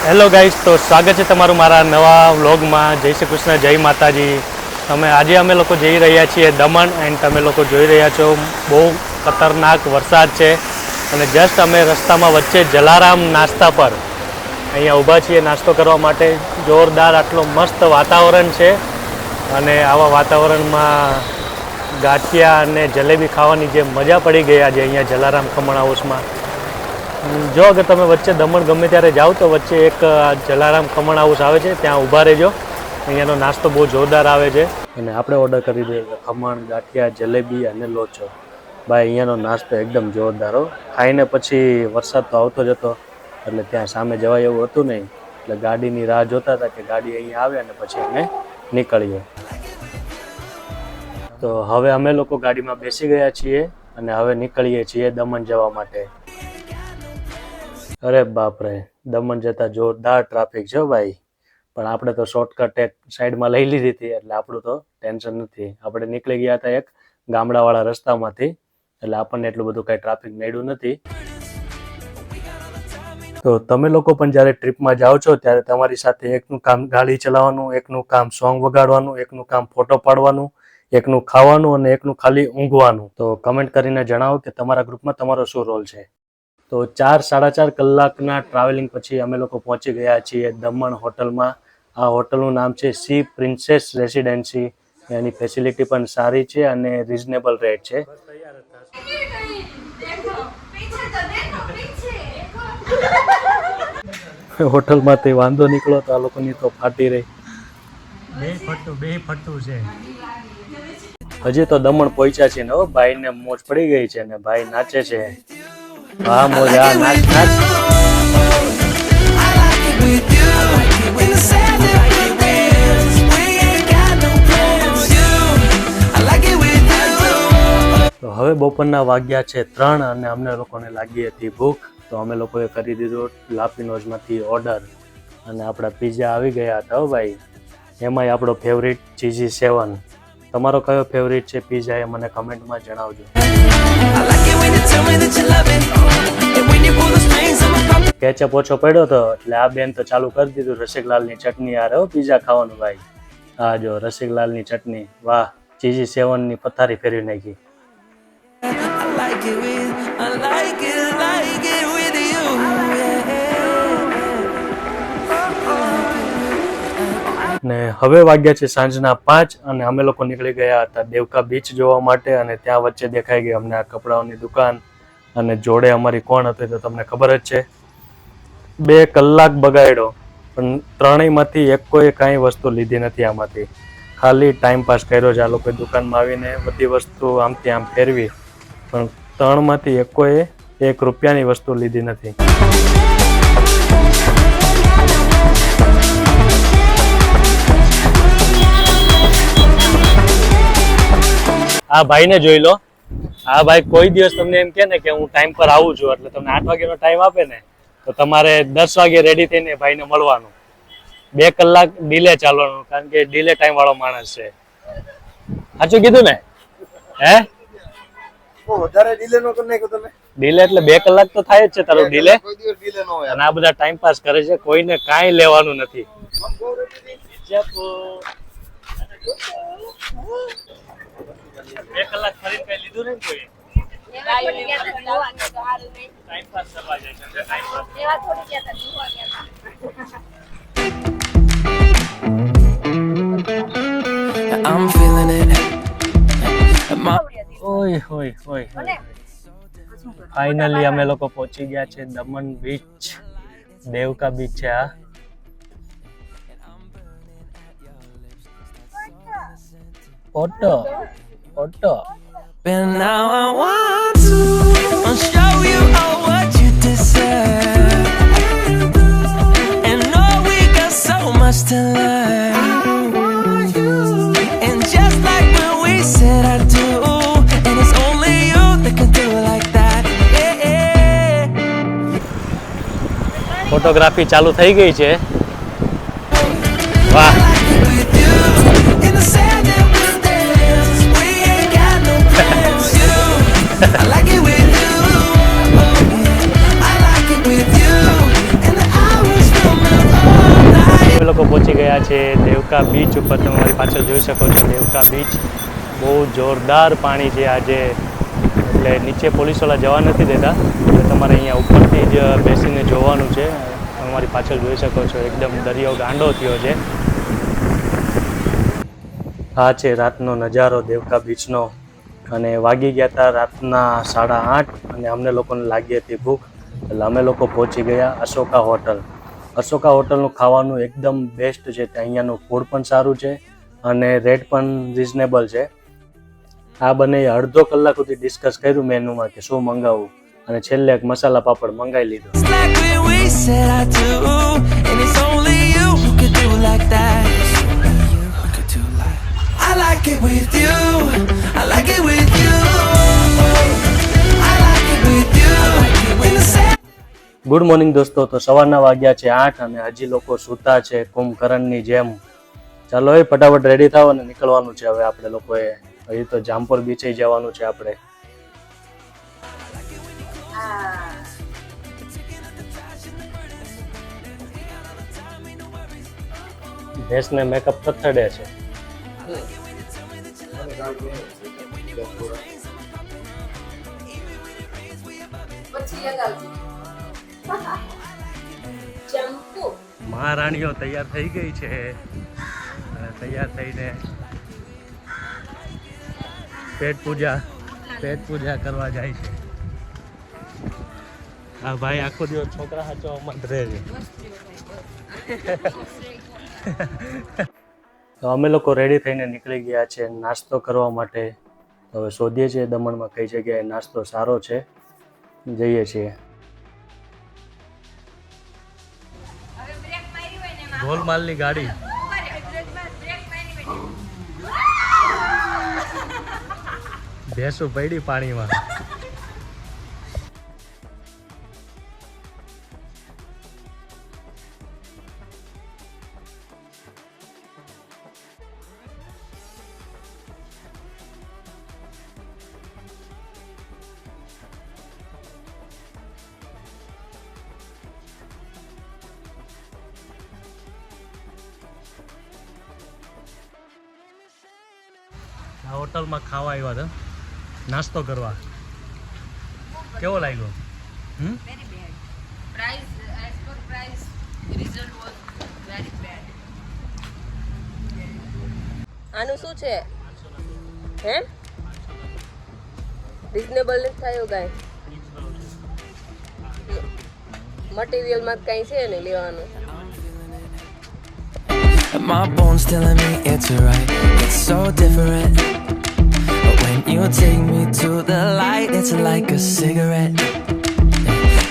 Hello guys, તો સ્વાગત છે તમારું મારા નવા વ્લોગમાં. જય શ્રી કૃષ્ણ, જય માતાજી. આજે અમે લોકો જઈ રહ્યા છીએ દમણ, એન્ડ તમે લોકો જોઈ રહ્યા છો બહુ ખતરનાક વરસાદ છે. અને જસ્ટ અમે રસ્તામાં વચ્ચે જલારામ નાસ્તા પર અહીંયા ઊભા છીએ નાસ્તો કરવા માટે. જોરદાર આટલો મસ્ત વાતાવરણ છે અને આવા વાતાવરણમાં ગાંઠિયા અને જલેબી ખાવાની જે મજા પડી ગઈ આજે અહીંયા જલારામ ખમણ હાઉસમાં. જો અગર તમે વચ્ચે દમણ ગમે ત્યારે જાઓ તો વચ્ચે એક જલારામ ખમણ હાઉસ આવે છે, ત્યાં ઊભા રહેજો. અહીંયાનો નાસ્તો બહુ જોરદાર આવે છે અને આપણે ઓર્ડર કરી દઈએ ખમણ, ગાંઠિયા, જલેબી અને લોચો. ભાઈ અહીંયાનો નાસ્તો એકદમ જોરદાર હો. ખાઈને પછી વરસાદ તો આવતો જ હતો એટલે ત્યાં સામે જવાય એવું હતું નહીં, એટલે ગાડીની રાહ જોતા હતા કે ગાડી અહીંયા આવે અને પછી અમે નીકળીએ. તો હવે અમે લોકો ગાડીમાં બેસી ગયા છીએ અને હવે નીકળીએ છીએ દમણ જવા માટે. અરે બાપરે, દમણ જતા જોરદાર ટ્રાફિક છે ભાઈ, પણ આપણે તો શોર્ટકટ એક સાઈડમાં લઈ લીધી હતી એટલે આપણું તો ટેન્શન નથી. આપણે નીકળી ગયા હતા એક ગામડાવાળા રસ્તામાંથી, એટલે આપણને એટલું બધું કાંઈ ટ્રાફિક નડ્યું નથી. તો તમે લોકો પણ જ્યારે ટ્રીપમાં જાઓ છો ત્યારે તમારી સાથે એકનું કામ ગાડી ચલાવવાનું, એકનું કામ સોંગ વગાડવાનું, એકનું કામ ફોટો પાડવાનું, એકનું ખાવાનું અને એકનું ખાલી ઊંઘવાનું. તો કમેન્ટ કરીને જણાવો કે તમારા ગ્રુપમાં તમારો શું રોલ છે. તો 4-4.5 કલાકના ટ્રાવેલિંગ પછી અમે લોકો પહોંચી ગયા છીએ દમણ હોટલમાં. આ હોટલનું નામ છે સી પ્રિન્સેસ રેસિડેન્સી. એની ફેસિલિટી પણ સારી છે અને રિઝનેબલ રેટ છે. હોટલમાંથી વાંધો નીકળો તો આ લોકોની તો ફાટી રહી. બે ફટતું છે. હજી તો દમણ પહોંચ્યા છે ને ભાઈને મોજ પડી ગઈ છે ને ભાઈ નાચે છે. હા મોજા નાચ નાચ. તો હવે બપોરના વાગ્યા છે 3 અને અમને લોકોને લાગી હતી ભૂખ, તો અમે લોકોએ કરી દીધો લાપીનોઝમાંથી ઓર્ડર અને આપણા પિઝા આવી ગયા હતા હો ભાઈ. એમાંય આપણો ફેવરિટ ચીઝી 7. તમારો કયો ફેવરિટ છે પિઝા એ મને કમેન્ટમાં જણાવજો. કેચઅપ ઓછો પડ્યો હતો એટલે આ બેન તો ચાલુ કરી દીધું રસિકલાલની ચટણી યાર હો પિઝા ખાવાનું ભાઈ. હા જો રસિકલાલની ચટણી, વાહ. ચીઝી 7ની પથારી ફેરવી નાખી. ને હવે વાગ્યા છે સાંજના 5 અને અમે લોકો નીકળી ગયા હતા દેવકા બીચ જોવા માટે. અને ત્યાં વચ્ચે દેખાઈ ગઈ અમને આ કપડાઓની દુકાન અને જોડે અમારી કોણ હતી તો તમને ખબર જ છે. 2 કલાક બગાડ્યો પણ ત્રણેયમાંથી એક કોઈ કાંઈ વસ્તુ લીધી નથી. આમાંથી ખાલી ટાઈમ પાસ કર્યો છે. આ લોકોએ દુકાનમાં આવીને બધી વસ્તુ આમથી આમ ફેરવી, પણ 3માંથી એક કોઈ 1 રૂપિયાની વસ્તુ લીધી નથી. આ ભાઈને જોઈ લો. આ ભાઈ કોઈ દિવસ તમને એમ કે ને કે હું ટાઈમ પર આવું છું એટલે તમને 8 વાગ્યાનો ટાઈમ આપે ને તો તમારે 10 વાગે રેડી થઈને ભાઈને મળવાનું. 2 કલાક ડીલે ચાલવાનું, કારણ કે ડીલે ટાઈમ વાળો માણસ છે. સાચું કીધું ને? હે વધારે ડીલે નો કરી નાખ્યો તમે? ડીલે એટલે 2 કલાક તો થાય જ છે તારું ડીલે. અને આ બધા ટાઈમ પાસ કરે છે, કોઈને કાંઈ લેવાનું નથી. 2 કલાક ફરીને કઈ લીધું નહીં કોઈ. ટાઈમ પાસ કરવા જાય છે. ટાઈમ પાસ એવા થોડી ગયા હતા. I'm feeling it. ઓય હોય હોય. ફાઇનલી અમે લોકો પહોંચી ગયા છે દમણ બીચ. દેવકા બીચ છે આ. Auto auto. And now I want to show you all what you deserve. And know we got so much to learn. And just like when we said I do, and it's only you that can do it like that. Photography ચાલુ થઈ ગઈ છે. વાહ. I like it with you. I like it with you. And the hours from now. ગયા છે Devka beach ઉપર. તમે મારી પાછળ જોઈ શકો છો દેવકા બીચ. બહુ જોરદાર પાણી છે આજે, એટલે નીચે પોલીસવાળા જવા નથી દેતા, એટલે તમારે અહીંયા ઉપરથી જ બેસીને જોવાનું છે. તમે મારી પાછળ જોઈ શકો છો એકદમ દરિયો ગાંડો થયો છે. આ છે રાતનો નજારો દેવકા બીચનો. અને વાગી ગયા હતા રાતના 8:30 અને અમને લોકોને લાગી હતી ભૂખ, એટલે અમે લોકો પહોંચી ગયા અશોકા હોટલ. અશોકા હોટલનું ખાવાનું એકદમ બેસ્ટ છે. અહીંયાનું ફૂડ પણ સારું છે અને રેટ પણ રિઝનેબલ છે. આ બંને અડધો કલાક સુધી ડિસ્કસ કર્યું મેનુમાં કે શું મંગાવવું, અને છેલ્લે એક મસાલા પાપડ મંગાવી લીધો. ગુડ મોર્નિંગ દોસ્તો. તો સવારના વાગ્યા છે 8 અને હજી લોકો સૂતા છે કુંભકર્ણની જેમ. ચાલો એ ફટાફટ રેડી થાવ અને નીકળવાનું છે હવે આપણે લોકોએ. હજી તો જામપોર બીચે જવાનું છે આપણે. ભેંસને મેકઅપ થથડે છે. મહારાણીઓ તૈયાર થઈ ગઈ છે અને તૈયાર થઈને પેટ પૂજા કરવા જાય છે. હા ભાઈ આખો દિવસ છોકરા હાચવામાં જ રહે છે. તો અમે લોકો રેડી થઈને નીકળી ગયા છે નાસ્તો કરવા માટે. હવે શોધીએ છીએ દમણમાં કઈ જગ્યાએ નાસ્તો સારો છે, જઈએ છીએ. ગોલમાલની ગાડી. ભેંસું પડી પાણીમાં. આ હોટલમાં ખાવા આવ્યા હતા, નાસ્તો કરવા. કેવો લાગ્યો? આનું શું છે? હે રિઝનેબલ નથી થયો કાંઈ? મટીરિયલમાં કંઈ છે ને લેવાનું? My bones telling me it's right, it's so different. But when you take me to the light, it's like a cigarette.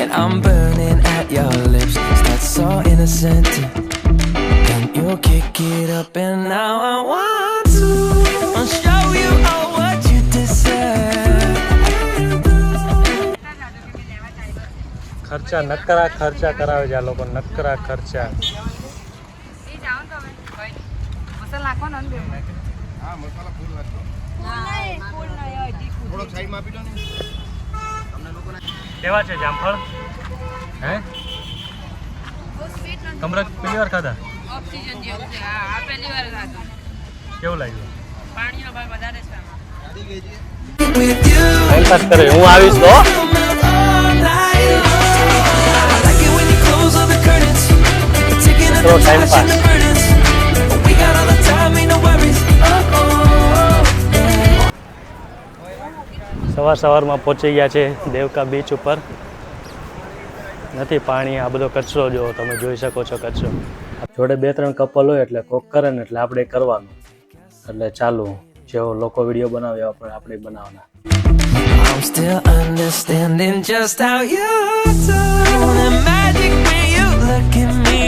And I'm burning at your lips, start so innocent. Then you kick it up and now I want to show you all what you deserve. ખર્ચા નકરા ખર્ચા કરાવે છે આ લોકો, નકરા ખર્ચા. કેવા છે જામફળ? હે કમરક પહેલી વાર ખાધા? ઓક્સિજન જેવું છે. આ પહેલી વાર ખાધું. કેવું લાગ્યું? પાણીનો ભાવ વધારે છે આમાં. ટાઈમ પાસ કરે. હું આવીશ તો. Time pass. સવારમાં પહોંચી ગયા છે દેવકા બીચ ઉપર. નથી પાણી, આ બધો કચરો જો તમે જોઈ શકો છો કચરો. જોડે 2-3 કપલ હોય એટલે કોક કરે ને એટલે આપણે કરવાનું. એટલે ચાલુ જેવો લોકો વિડીયો બનાવે આપણે બનાવવાના. I'm still understanding just how you do the magic when you look at me.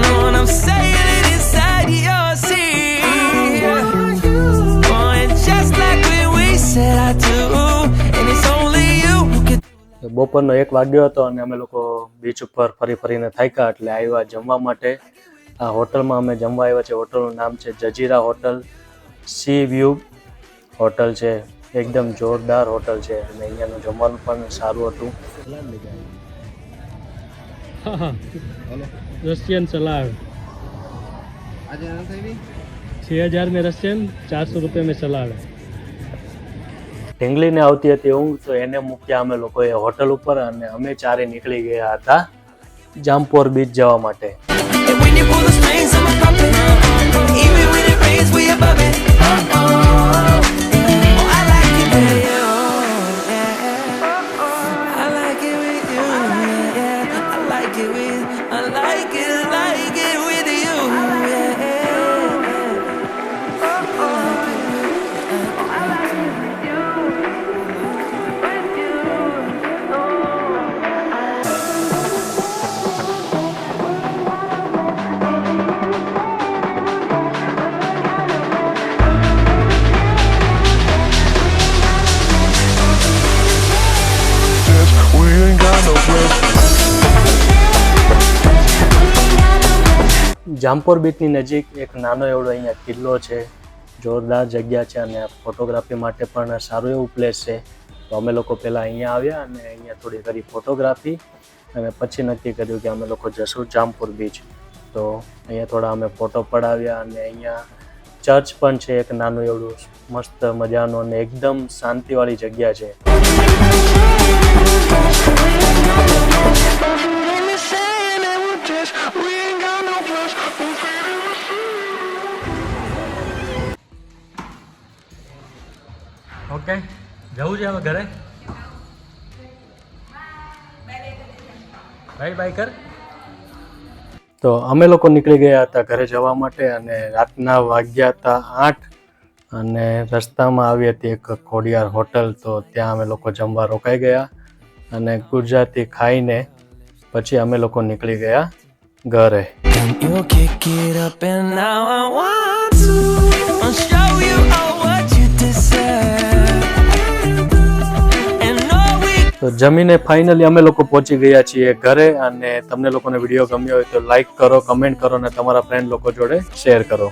Know what I'm saying? It inside your seat. Oh, and just like when we said I do, and it's only you who can. બપોરનો 1 વાગ્યો હતો અને અમે લોકો beach ઉપર ફરીને થાક્યા એટલે આવ્યા જમવા માટે. આ હોટલમાં અમે જમવા આવ્યા છે. હોટલનું નામ છે જજીરા હોટલ. સી વ્યૂ હોટલ છે. એકદમ જોરદાર હોટલ છે અને અહીંયાનું જમવાનું પણ સારું હતું. हाँ रशियन सलाद 6,000 में रशियन 400 रुपये में सलाડ. ઢીંગલીને આવતી હતી ઊંઘ તો એને મૂક્યા અમે લોકોએ હોટલ ઉપર અને અમે ચારે નીકળી ગયા હતા જામપોર બીચ જવા માટે. And when you pull the strings, I'm a puppet. Even when it rains, we above it. Oh, I like it with you. Yeah. I like it with you. Yeah. I like it with you. Like it with you. Yeah. Jampore બીચની નજીક એક નાનો એવડો અહીંયા કિલ્લો છે, જોરદાર જગ્યા છે અને ફોટોગ્રાફી માટે પણ સારું એવું પ્લેસ છે. તો અમે લોકો પહેલાં અહીંયા આવ્યા અને અહીંયા થોડી કરી ફોટોગ્રાફી અને પછી નક્કી કર્યું કે અમે લોકો જશું જામપોર બીચ. તો અહીંયા થોડા અમે ફોટો પડાવ્યા અને અહીંયા ચર્ચ પણ છે એક નાનું એવડું મસ્ત મજાનું અને એકદમ શાંતિવાળી જગ્યા છે. ઓકે જવું છે હવે ઘરે. બાય બાય કર. તો અમે લોકો નીકળી ગયા હતા ઘરે જવા માટે અને રાતના વાગ્યા હતા 8 અને રસ્તામાં આવી હતી એક ખોડિયાર હોટલ. તો ત્યાં અમે લોકો જમવા રોકાઈ ગયા અને ગુજરાતી ખાઈને પછી અમે લોકો નીકળી ગયા ઘરે. You kick it up and now I want to show you all what you deserve. And no we તો જમીને ફાઇનલી અમે લોકો પહોંચી ગયા છીએ ઘરે. અને તમને લોકોને વિડીયો ગમ્યો હોય તો લાઈક કરો, કમેન્ટ કરો અને તમારા ફ્રેન્ડ લોકો જોડે શેર કરો.